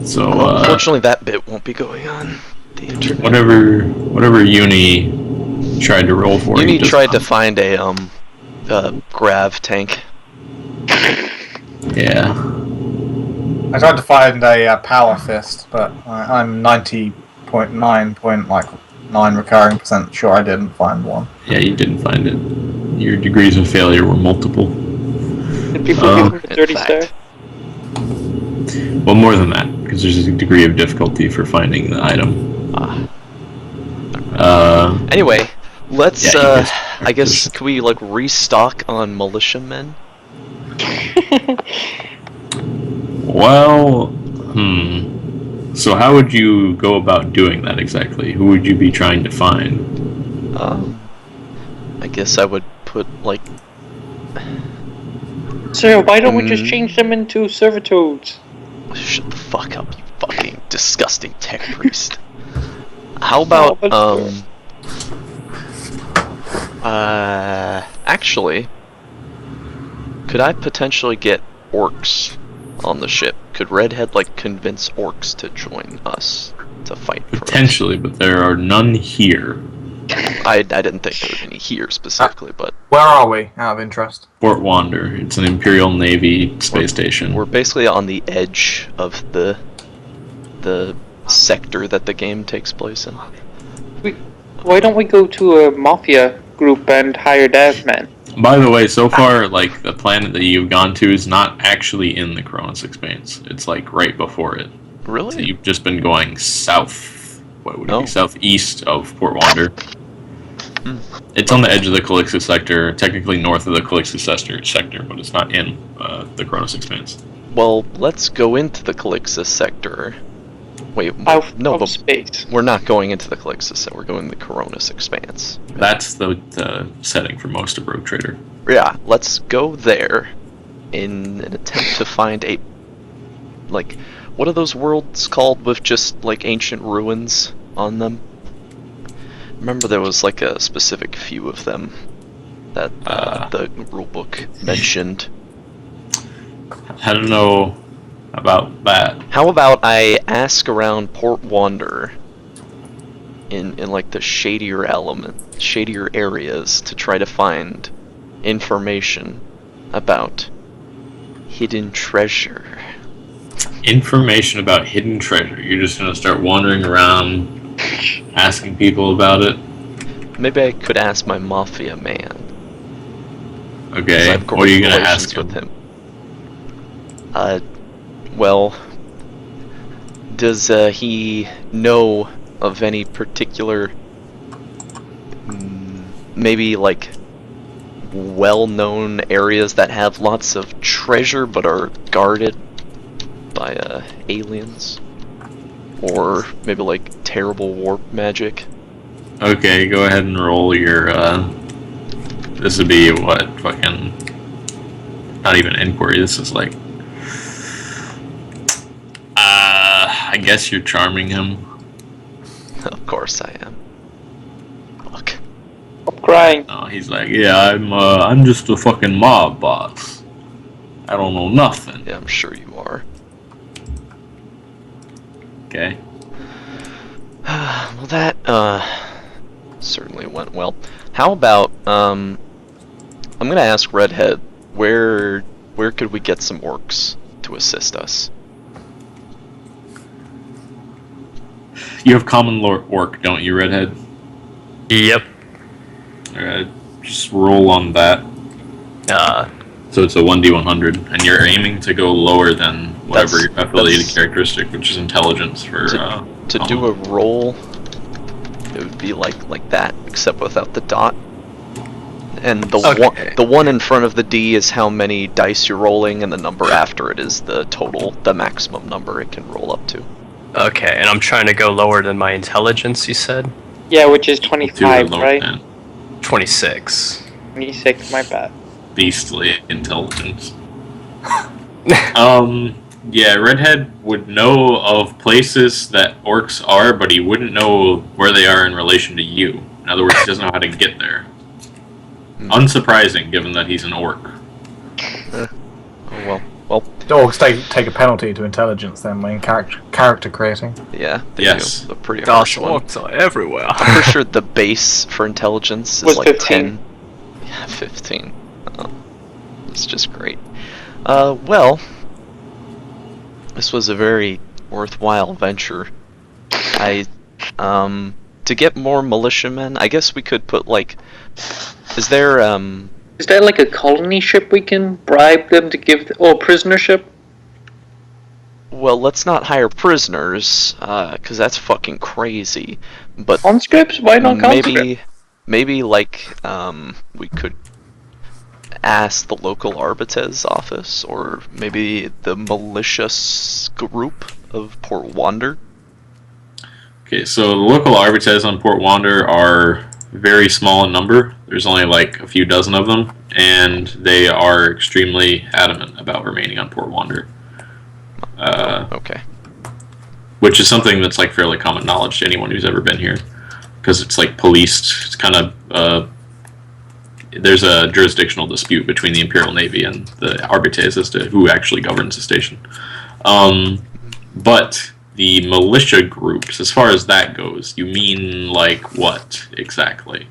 So unfortunately, that bit won't be going on the internet. Whatever Uni tried to roll for. Uni tried to find a grav tank. Yeah. I tried to find a power fist, but I'm 90.9 recurring % sure I didn't find one. Yeah, you didn't find it. Your degrees of failure were multiple. Did people give him a 30 star? Well, more than that, because there's a degree of difficulty for finding the item. Anyway, let's, yeah, I guess, can we, like, restock on militiamen? Well, so how would you go about doing that exactly? Who would you be trying to find? I guess I would put, like... Sir, why don't we just change them into servitudes? Shut the fuck up, you fucking disgusting tech priest. How about, actually, could I potentially get orcs on the ship? Could Redhead, like, convince orcs to join us to fight for Potentially, but there are none here. I didn't think there were any here specifically, but... Where are we, out of interest? Fort Wander. It's an Imperial Navy space station. We're basically on the edge of the sector that the game takes place in. Why don't we go to a mafia group and hire dev men? By the way, so far, like, the planet that you've gone to is not actually in the Cronus Expanse. It's, like, right before it. Really? So you've just been going south. What would it be? Southeast of Fort Wander. It's on the edge of the Calixus sector, technically north of the Calixus sector, but it's not in the Cronus Expanse. Well, let's go into the Calixus sector. Wait, no, but space. We're not going into the Calixus sector, we're going to the Cronus Expanse. That's the setting for most of Rogue Trader. Yeah, let's go there in an attempt to find a... Like, what are those worlds called with just, like, ancient ruins on them? Remember there was, like, a specific few of them that the rulebook mentioned. I don't know about that. How about I ask around Port Wander in like the shadier areas to try to find information about hidden treasure. Information about hidden treasure. You're just gonna start wandering around asking people about it? Maybe I could ask my mafia man. Okay, what are you gonna ask him? With him. Well, does he know of any particular, maybe like well-known areas that have lots of treasure but are guarded by aliens? Or maybe like terrible warp magic? Okay, go ahead and roll your, this would be what, fucking, not even inquiry, this is like, I guess you're charming him. Of course I am. Fuck. I'm crying. Oh, he's like, yeah, I'm just a fucking mob boss. I don't know nothing. Yeah, I'm sure you are. Okay. Well, that, certainly went well. How about, I'm gonna ask Redhead, where could we get some orcs to assist us? You have common orc, don't you, Redhead? Yep. Alright, just roll on that. So it's a 1d100, and you're aiming to go lower than whatever your affiliated characteristic, which is intelligence for to do a roll. It would be like that, except without the dot. And the one in front of the D is how many dice you're rolling, and the number after it is the total, the maximum number it can roll up to. Okay, and I'm trying to go lower than my intelligence, you said? Yeah, which is 25, right? Than 26. 26, my bad. Beastly intelligence. Yeah, Redhead would know of places that orcs are, but he wouldn't know where they are in relation to you. In other words, he doesn't know how to get there. Unsurprising, given that he's an orc. Oh well. Dogs take a penalty to intelligence then when character creating. Yeah. Yes. A pretty Gosh, harsh one. orcs are everywhere. I'm pretty sure the base for intelligence is Was like 15. 10. Yeah, 15. It's just great. Well, this was a very worthwhile venture. To get more militiamen, I guess we could put like, is there like a colony ship we can bribe them to give, or prisoner ship? well, let's not hire prisoners, cause that's fucking crazy. But Conscripts? Why not conscripts? maybe like, we could ask the local Arbites office, or maybe the militia group of Port Wander. Okay, so the local Arbites on Port Wander are very small in number. There's only like a few dozen of them, and they are extremely adamant about remaining on Port Wander. Okay. Which is something that's like fairly common knowledge to anyone who's ever been here, because it's like policed. It's kind of there's a jurisdictional dispute between the Imperial Navy and the Arbites as to who actually governs the station. But the militia groups, as far as that goes, you mean like what exactly?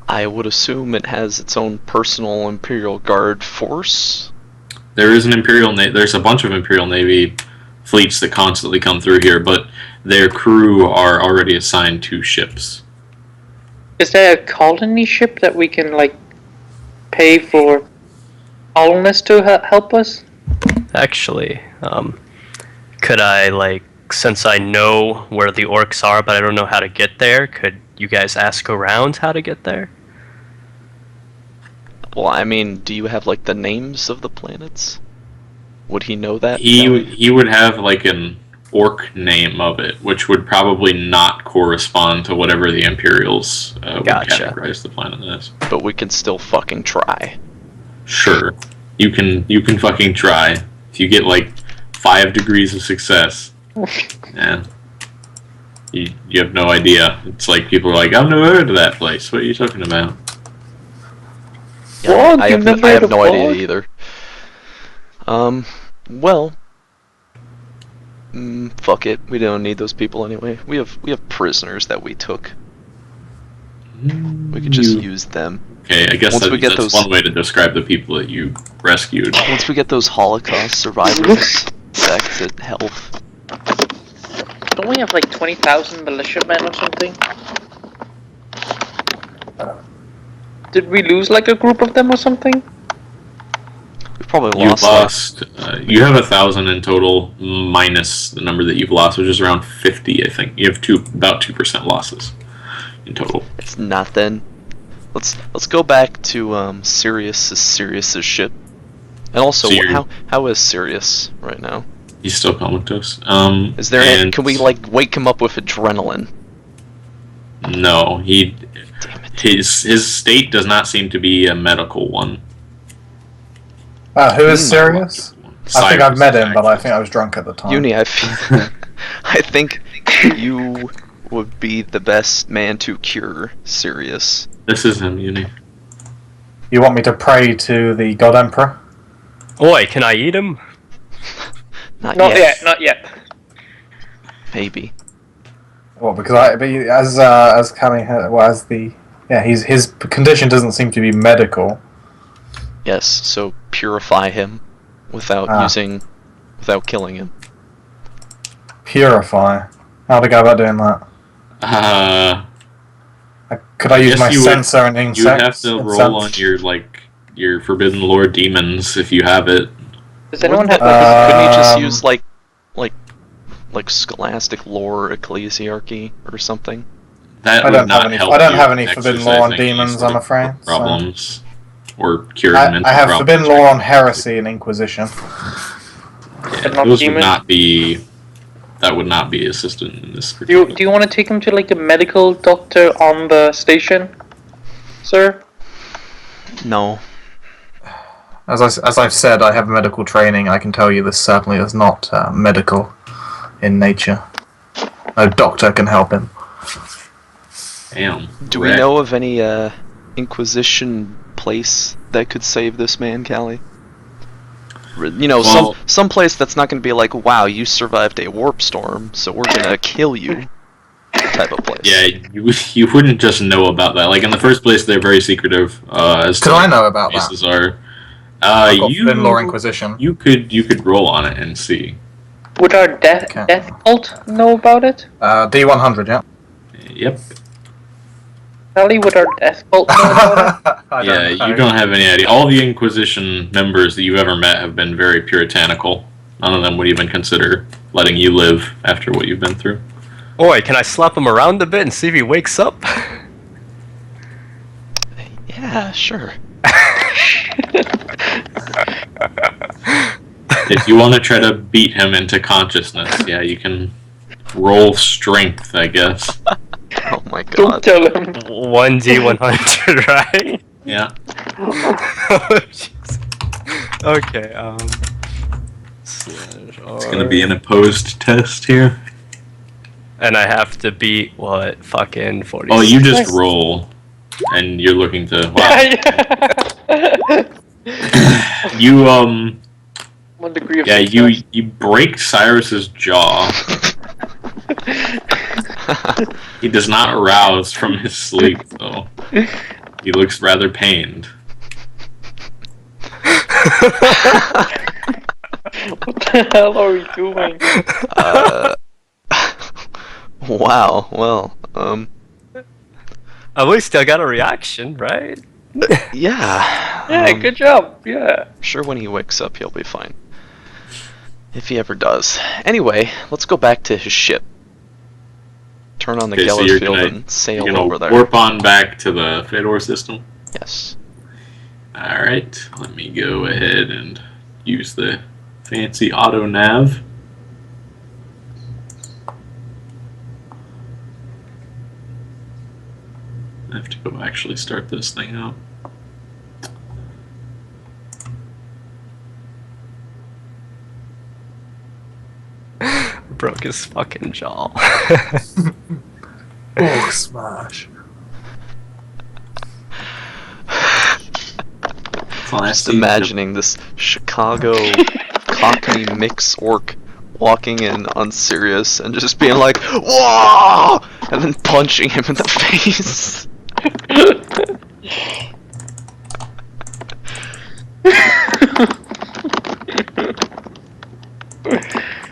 I would assume it has its own personal Imperial Guard force. There is an there's a bunch of Imperial Navy fleets that constantly come through here, but their crew are already assigned to ships. Is there a colony ship that we can, like, pay for colonists to help us? Actually, could I, like, since I know where the orcs are, but I don't know how to get there, could you guys ask around how to get there? Well, I mean, do you have like the names of the planets? Would he know that? He would have like an orc name of it, which would probably not correspond to whatever the Imperials would categorize the planet as. But we can still fucking try. Sure, you can fucking try. If you get like 5 degrees of success, yeah, you have no idea. It's like people are like, I've never heard of that place. What are you talking about? Yeah, What? I have no idea either. Well, fuck it. We don't need those people anyway. We have prisoners that we took. We could just use them. Okay, I guess Once we get that's those- one way to describe the people that you rescued. Once we get those Holocaust survivors back to health. Don't we have, like, 20,000 militiamen or something? Did we lose, like, a group of them or something? We've probably You lost. lost. You have 1,000 in total, minus the number that you've lost, which is around 50, I think. You have about 2% losses in total. It's nothing. Let's go back to Sirius's ship. And also, So how is Sirius right now? He's still comatose. Is there? Can we like wake him up with adrenaline? No, Damn it. his state does not seem to be a medical one. Who is Sirius? I think I've met him, but I think I was drunk at the time. Uni, I think you would be the best man to cure Sirius. This is him, Uni. You want me to pray to the God Emperor? Oi, can I eat him? Not Not yet. yet, not yet. Maybe. Well, because as Kami as the his condition doesn't seem to be medical. Yes. So purify him without without killing him. Purify. How to go about doing that? Could I use guess my you would- sensor and insects? You have to roll on your Forbidden Lore demons if you have it. Does anyone have, Couldn't you just use like scholastic lore ecclesiarchy or something? That I would don't not have any. help I don't you have any Forbidden Lore on exercising any demons. sort I'm of afraid. So. problems or curing mental I have problems. Forbidden Lore on heresy and Inquisition. Yeah, not those would demons? not be. That would not be assistant in this. do you want to take him to, like, a medical doctor on the station, sir? No. As I've said, I have medical training. I can tell you this certainly is not medical in nature. No doctor can help him. Damn. Do we know of any Inquisition place that could save this man, Callie? You know, some place that's not going to be like, wow, you survived a warp storm, so we're going to kill you. Type of place. Yeah, you wouldn't just know about that. Like in the first place, they're very secretive. As Did I know about that? Are. I've got Law Inquisition. You could roll on it and see. Would our death cult know about it? D100, yeah. Yep. Sally, would our death cult know about it? You don't have any idea. All the Inquisition members that you've ever met have been very puritanical. None of them would even consider letting you live after what you've been through. Boy, can I slap him around a bit and see if he wakes up? Yeah, sure. If you want to try to beat him into consciousness, yeah, you can roll strength, I guess. Oh my god. Don't tell him. 1d100, right? Yeah. Oh, jeez. Okay, It's gonna be an opposed test here. And I have to beat, what, fucking 40. Oh, you just roll, and you're looking to, wow. You, 1 degree of yeah, success. you break Cyrus's jaw. He does not arouse from his sleep, though. He looks rather pained. What the hell are we doing? Wow, well, At least I got a reaction, right? yeah. Yeah, good job, yeah. I'm sure when he wakes up he'll be fine. If he ever does. Anyway, let's go back to his ship. Turn on the Geller's field and sail over there. Warp on back to the Fedor system? Yes. Alright, let me go ahead and use the fancy auto nav. I have to go actually start this thing up. Broke his fucking jaw. Oh, smash. Just imagining this Chicago Cockney mix orc walking in on Sirius and just being like, "Whoa!" and then punching him in the face.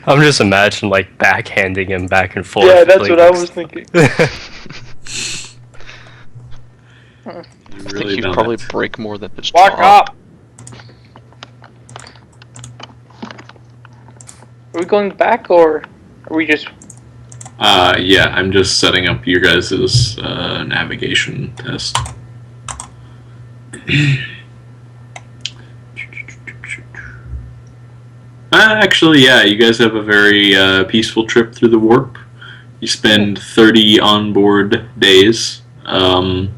I'm just imagining like backhanding him back and forth. Yeah, that's like, what I was thinking. I think he'd probably break more than his Walk jaw. up! Are we going back, or are we just... Yeah, I'm just setting up your guys' navigation test. Actually, yeah, you guys have a very peaceful trip through the warp. You spend 30 onboard days. The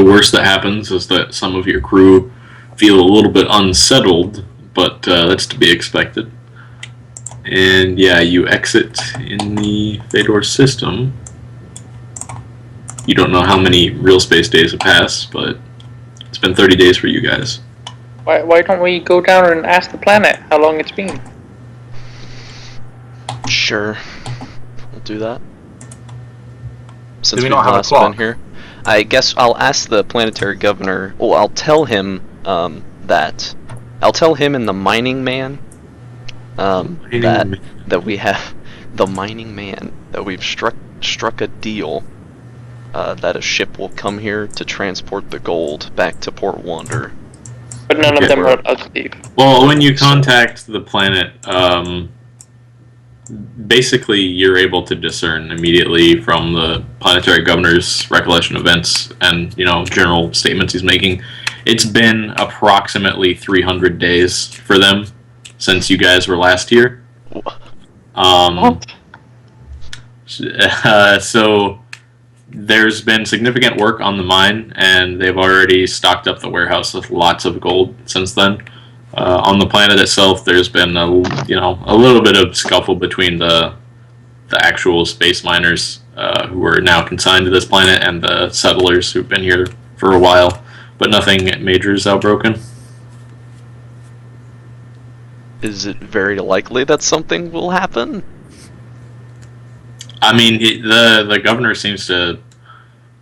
worst that happens is that some of your crew feel a little bit unsettled, but that's to be expected. And yeah, you exit in the Fedor system. You don't know how many real space days have passed, but it's been 30 days for you guys. Why don't we go down and ask the planet how long it's been? Sure, we'll do that. Since Do we we've not have a last clock? been here, I guess I'll ask the planetary governor. Well, I'll tell him that. I'll tell him and the mining man that we have the mining man that we've struck a deal that a ship will come here to transport the gold back to Port Wander. But none of them are us, Steve. Well, when you contact the planet, basically you're able to discern immediately from the planetary governor's recollection events and, you know, general statements he's making. It's been approximately 300 days for them since you guys were last here. So there's been significant work on the mine, and they've already stocked up the warehouse with lots of gold since then. On the planet itself, there's been a little bit of scuffle between the actual space miners who are now consigned to this planet and the settlers who've been here for a while, but nothing major is outbroken. is it very likely that something will happen? I mean, the governor seems to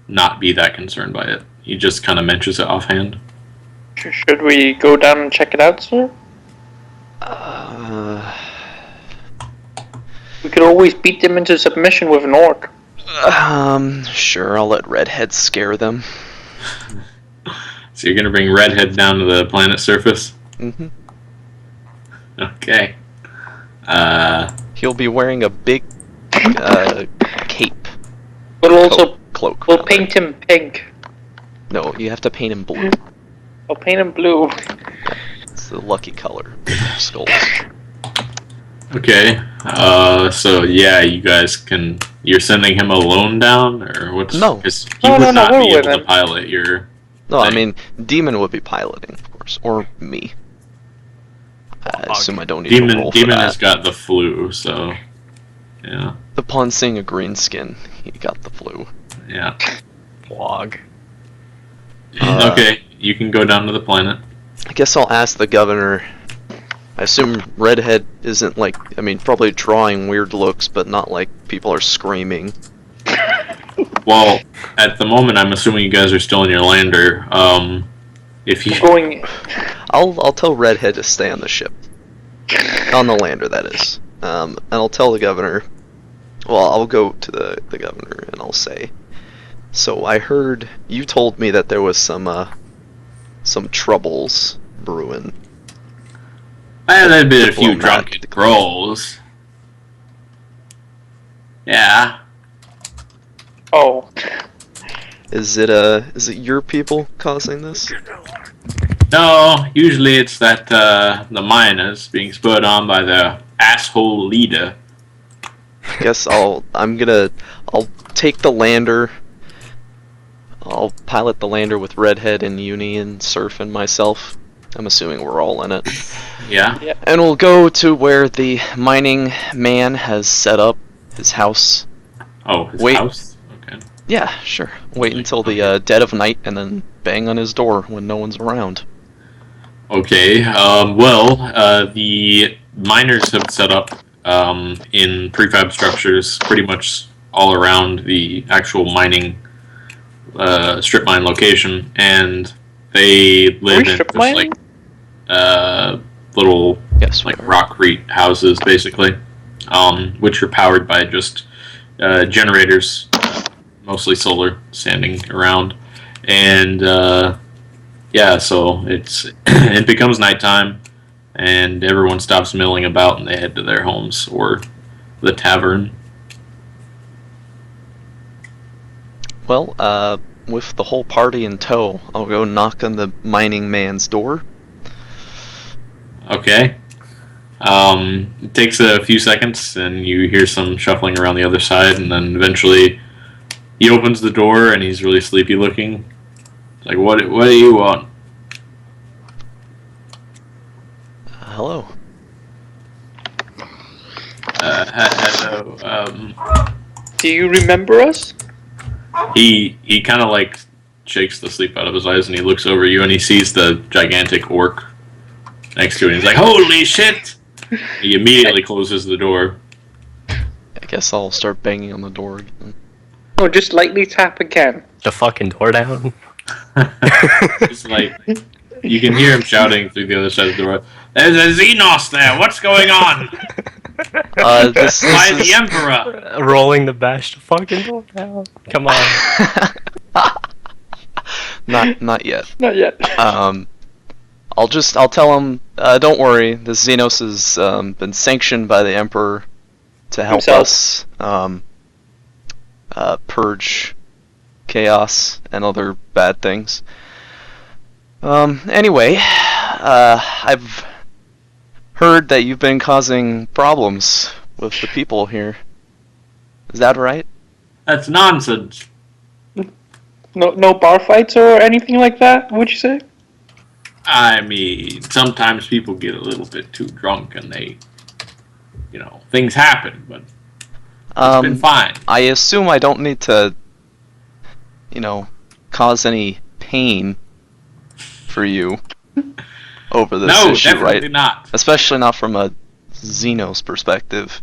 not be that concerned by it. He just kind of mentions it offhand. Should we go down and check it out, sir? We could always beat them into submission with an orc. Sure, I'll let Redhead scare them. So you're gonna bring Redhead down to the planet's surface? Mm-hmm. Okay. He'll be wearing a big cape. But also, Cloak. we'll rather. paint him pink. No, you have to paint him blue. I'll paint him blue. It's the lucky color. Skulls. Okay. So yeah, you guys can. You're sending him alone down, or what's? No. Because he No, would not we're be with able to him. pilot your. No, I thing. mean, Demon would be piloting, of course, or me. I assume I don't need to roll for Demon that. has got the flu, so yeah, Upon seeing a green skin, he got the flu. yeah. Wog. Okay, you can go down to the planet. I guess I'll ask the governor. I assume Redhead isn't like, I mean, probably drawing weird looks, but not like people are screaming. Well, at the moment, I'm assuming you guys are still in your lander. If you Going. I'll tell Redhead to stay on the ship. On the lander, that is. And I'll tell the governor. Well, I'll go to the governor and I'll say, so I heard you told me that there was some troubles brewing. there'd been a few Diplomatic. drunken bros. Yeah. Oh. Is it your people causing this? No, usually it's that the miners being spurred on by their asshole leader. I guess I'll take the lander. I'll pilot the lander with Redhead and Uni and Surf and myself. I'm assuming we're all in it. Yeah. And we'll go to where the mining man has set up his house. Oh, his Wait. house. Okay. Yeah, sure. Wait until the dead of night and then bang on his door when no one's around. Okay. The miners have set up in prefab structures pretty much all around the actual mining strip mine location, and they live in strip just mining? like little Yes, like we are. rockcrete houses, basically, which are powered by just generators, mostly solar, standing around, and yeah, so it becomes nighttime, and everyone stops milling about and they head to their homes or the tavern. Well, with the whole party in tow, I'll go knock on the mining man's door. Okay. It takes a few seconds, and you hear some shuffling around the other side, and then eventually he opens the door, and he's really sleepy looking. It's like, what do you want? Hello. Hello. Do you remember us? He kind of like shakes the sleep out of his eyes, and he looks over you, and he sees the gigantic orc next to him. He's like, "Holy shit!" He immediately closes the door. I guess I'll start banging on the door again. No, just lightly tap again. The fucking door down. It's like you can hear him shouting through the other side of the door. There's a Xenos there. What's going on? This By is the Emperor. Rolling the bash the fucking door down. Come on. not yet. Not yet. I'll tell him, don't worry, the Xenos has been sanctioned by the Emperor to help Himself. us purge chaos and other bad things. Anyway, I've heard that you've been causing problems with the people here. Is that right? That's nonsense. No bar fights or anything like that, would you say? I mean, sometimes people get a little bit too drunk and things happen, but it's been fine. I assume I don't need to, cause any pain for you. over this No, issue, definitely right? not. Especially not from a Xenos perspective.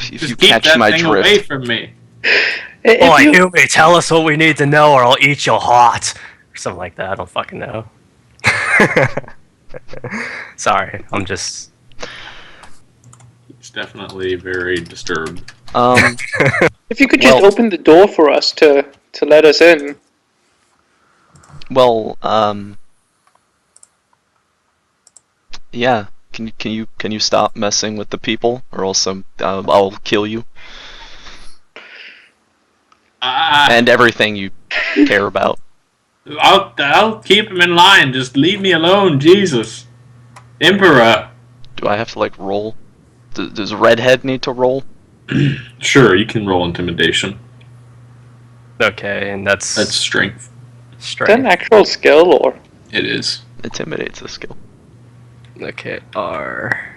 If Just you keep catch that my thing drift. away from me. If you- Huey, tell us what we need to know or I'll eat your heart. Or something like that, I don't fucking know. Sorry, I'm just... It's definitely very disturbed. If you could just Well- open the door for us to let us in. Well, yeah. Can you stop messing with the people, or else I'll kill you and everything you care about. I'll keep him in line. Just leave me alone, Jesus. Emperor. Do I have to like roll? Does Redhead need to roll? Sure, you can roll intimidation. Okay, and that's strength. Is that an strength. actual skill or? It is. Intimidate's a skill. Okay, R.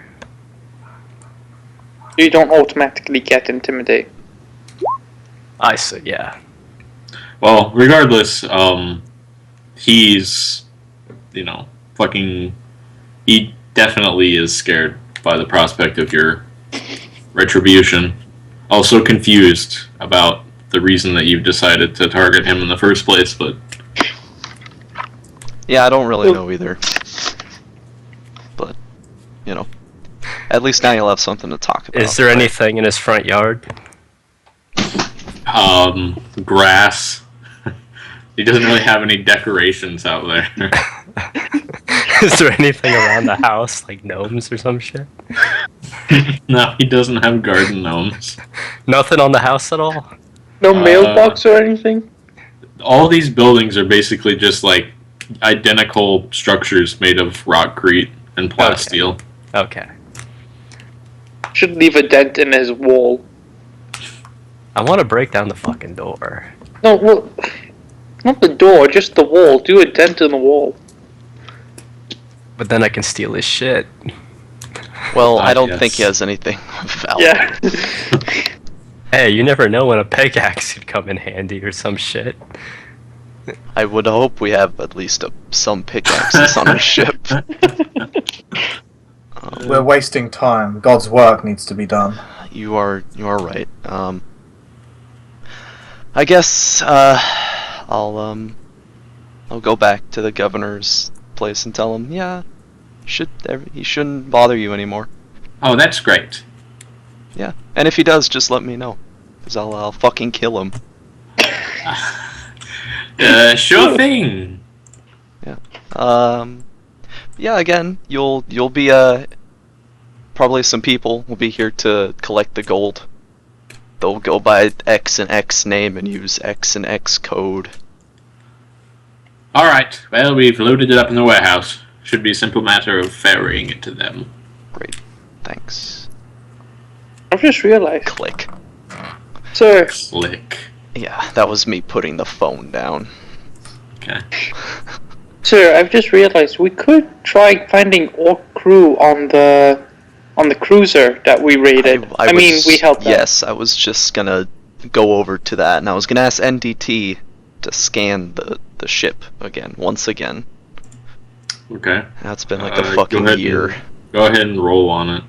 You don't automatically get intimidate. I see, yeah. Well, regardless, he's, fucking. He definitely is scared by the prospect of your retribution. Also confused about the reason that you've decided to target him in the first place, but. Yeah, I don't really know either. But, at least now you'll have something to talk about. Is there anything in his front yard? Grass. He doesn't really have any decorations out there. Is there anything around the house, like gnomes or some shit? No, he doesn't have garden gnomes. Nothing on the house at all? No mailbox or anything? All these buildings are basically just like identical structures made of rockcrete and plasteel. Okay. Should leave a dent in his wall. I want to break down the fucking door. No, well, not the door, just the wall. Do a dent in the wall. But then I can steal his shit. Well, I don't yes. think he has anything valid. Yeah. Hey, you never know when a pickaxe could come in handy or some shit. I would hope we have at least some pickaxes on our ship. We're wasting time. God's work needs to be done. You are right. I guess I'll go back to the governor's place and tell him, yeah, he shouldn't bother you anymore. Oh, that's great. Yeah, and if he does, just let me know, cause I'll fucking kill him. Sure thing. Yeah. Again, you'll be probably some people will be here to collect the gold. They'll go by X and X name and use X and X code. Alright, well, we've loaded it up in the warehouse. Should be a simple matter of ferrying it to them. Great, thanks. I've just realized. Click. Sir, Slick. Yeah, that was me putting the phone down. Okay. sir, I've just realized we could try finding Ork crew on the cruiser that we raided. I mean, we helped them. Yes, I was just gonna go over to that, and I was gonna ask NDT to scan the ship once again. Okay. That's been like Go a fucking ahead year. Go ahead and roll on it.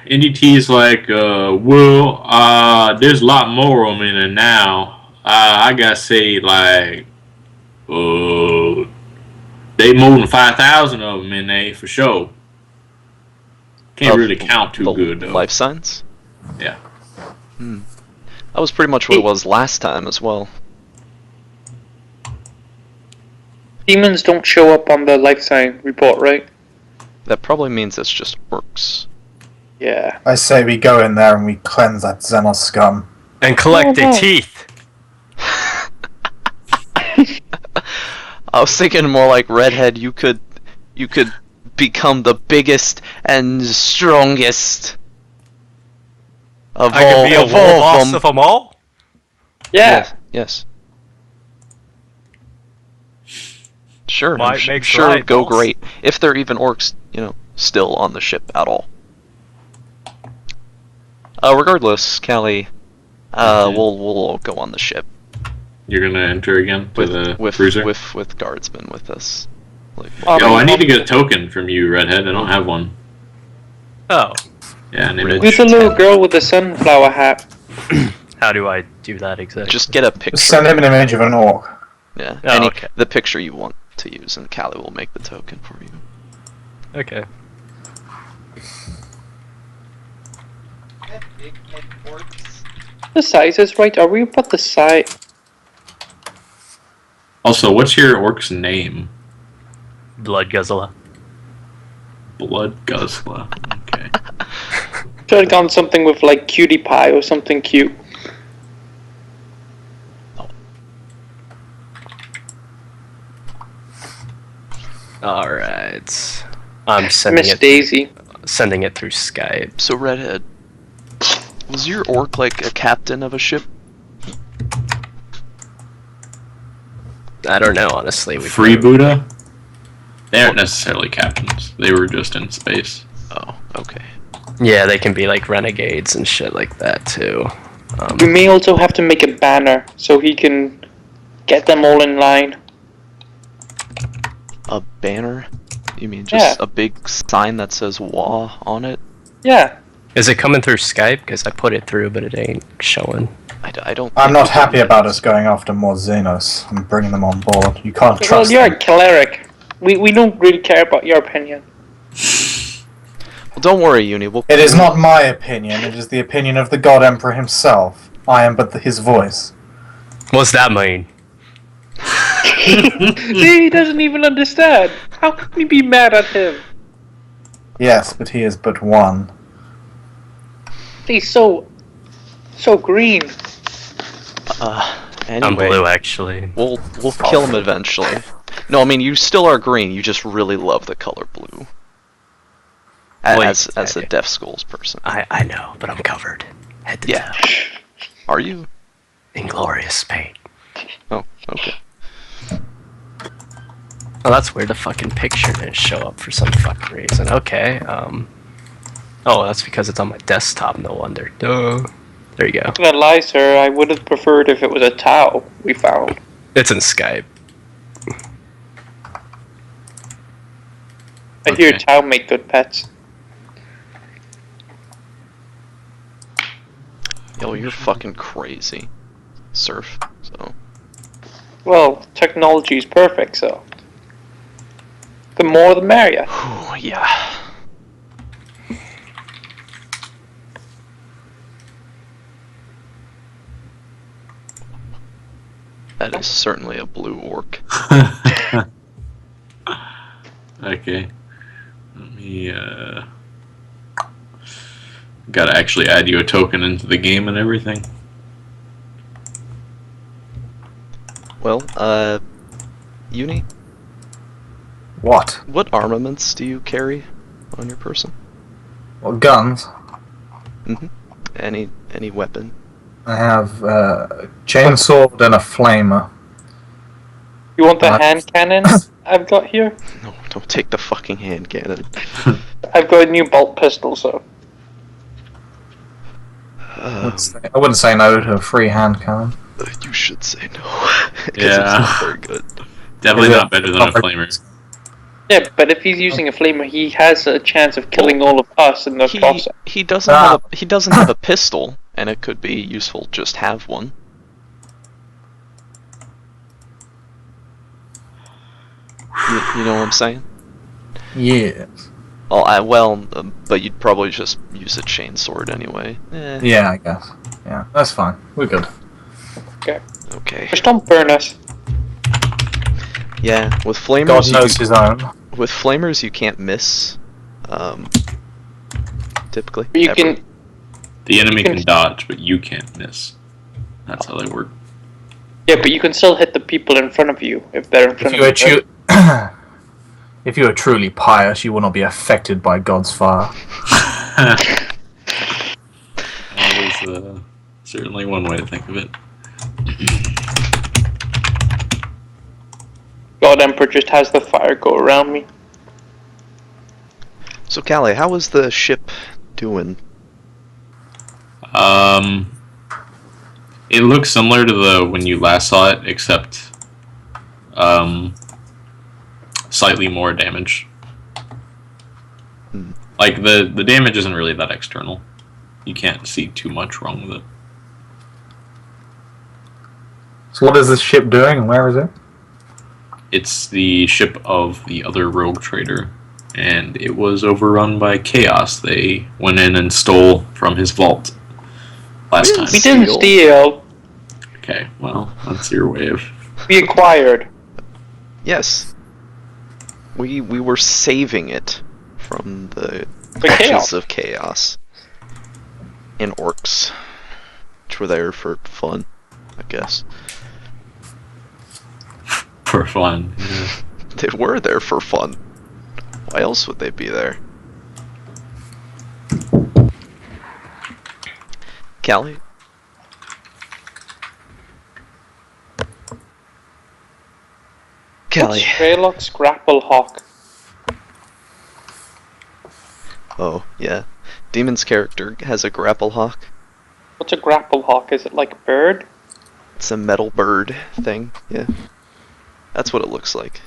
NDT's like, there's a lot more of them in there now. I gotta say, like, they more than 5,000 of them in there for sure. Can't Of really count too the good though. Life signs? Yeah. That was pretty much what it was last time as well. Demons don't show up on the life sign report, right? That probably means it's just orcs. Yeah. I say we go in there and we cleanse that Xenos scum. And collect their no. teeth. I was thinking more like Redhead. You could become the biggest and strongest of I all could be a of war all boss of them. of them all? Yeah. Yes. Sure. Might I'm make sure it'd go rivals. great if they're even orcs, still on the ship at all. Regardless, Callie, We'll all go on the ship. You're gonna enter again to the cruiser? With guardsmen with us. Like, I need to get a token from you, Redhead. I don't have one. Oh. Yeah, an image. Who's the little girl with the sunflower hat? How do I do that exactly? Just get a picture. Send him an image of an orc. Yeah. Oh, okay. The picture you want to use, and Callie will make the token for you. Okay. The size is right. Are we about the size? Also, what's your orc's name? Blood Guzzler. Blood Guzzler. Okay. Should have gone something with like cutie pie or something cute. Alright. I'm sending Miss Daisy. Sending it through Skype. So, Redhead, was your orc like a captain of a ship? I don't know, honestly. Freebooter? They aren't necessarily captains. They were just in space. Oh, okay. Yeah, they can be like renegades and shit like that too. We may also have to make a banner so he can get them all in line. A banner? You mean just a big sign that says "WA" on it? Yeah. Is it coming through Skype? Because I put it through, but it ain't showing. I don't. I'm not happy about us going after more Xenos and bringing them on board. You can't trust Well, you're them. a cleric. We don't really care about your opinion. Well, don't worry, Uni. It is not my opinion. It is the opinion of the God Emperor himself. I am but his voice. What's that mean? He doesn't even understand. How can we be mad at him? Yes, but he is but one. He's so green. Anyway, I'm blue, actually. We'll kill him eventually. No, I mean you still are green. You just really love the color blue. As a Deaf Skulls person. I know, but I'm covered. Head to toe. Are you? Inglorious paint. Oh, okay. Oh, that's weird. The fucking picture didn't show up for some fucking reason. Okay. Oh, that's because it's on my desktop. No wonder. Duh. There you go. That lie, sir. I would have preferred if it was a Tau we found. It's in Skype. I hear Tau make good pets. Yo, you're fucking crazy, Surf. So. Well, technology's perfect, so the more the merrier. Ooh, yeah. That is certainly a blue orc. Okay. Let me, gotta actually add you a token into the game and everything. Well, Uni? What? What armaments do you carry on your person? Well, guns. Mm-hmm. Any weapon? I have a chainsword and a flamer. You want the hand cannon I've got here? No, don't take the fucking hand cannon. I've got a new bolt pistol, so. I wouldn't say no to a free hand cannon. You should say no. Because Yeah. it's not very good. Definitely not better than a flamer. Yeah, but if he's using a flamer, he has a chance of killing all of us in the process. He doesn't have a pistol, and it could be useful just have one. You know what I'm saying? Yes. Oh, but you'd probably just use a chainsword anyway. Yeah, I guess. Yeah, that's fine. We're good. Okay. Just don't burn us. Yeah, with flamers. God knows his own. With flamers, you can't miss. Typically. But you can. The enemy can dodge, but you can't miss. That's how they work. Yeah, but you can still hit the people in front of you if they're in front of you. If you are truly pious, you will not be affected by God's fire. That was certainly one way to think of it. God Emperor just has the fire go around me. So, Callie, how is the ship doing? It looks similar to the when you last saw it, except slightly more damage. Like the damage isn't really that external. You can't see too much wrong with it. So what is this ship doing, and where is it? It's the ship of the other rogue trader, and it was overrun by chaos. They went in and stole from his vault last time. We didn't steal. Okay, well, that's your way of... We acquired. Yes. We were saving it from the clutches of chaos. And orcs. Which were there for fun, I guess. For fun, yeah. They were there for fun. Why else would they be there? Callie? Callie. Strelok's grapple hawk. Oh, yeah. Demon's character has a grapple hawk. What's a grapple hawk? Is it like a bird? It's a metal bird thing, yeah. That's what it looks like.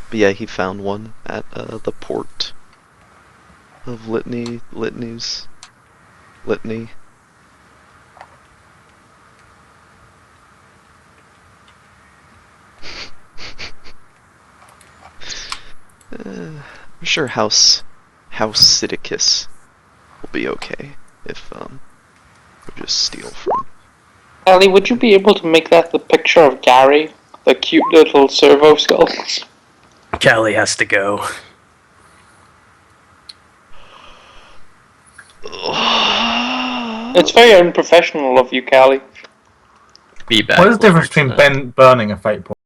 But yeah, he found one at the port of Litany. I'm sure House Sidicus will be okay if we just steal from. Ellie, would you be able to make that the picture of Gary, the cute little servo skull? Callie has to go. It's very unprofessional of you, Callie. Be back. What is the difference between burning a fate point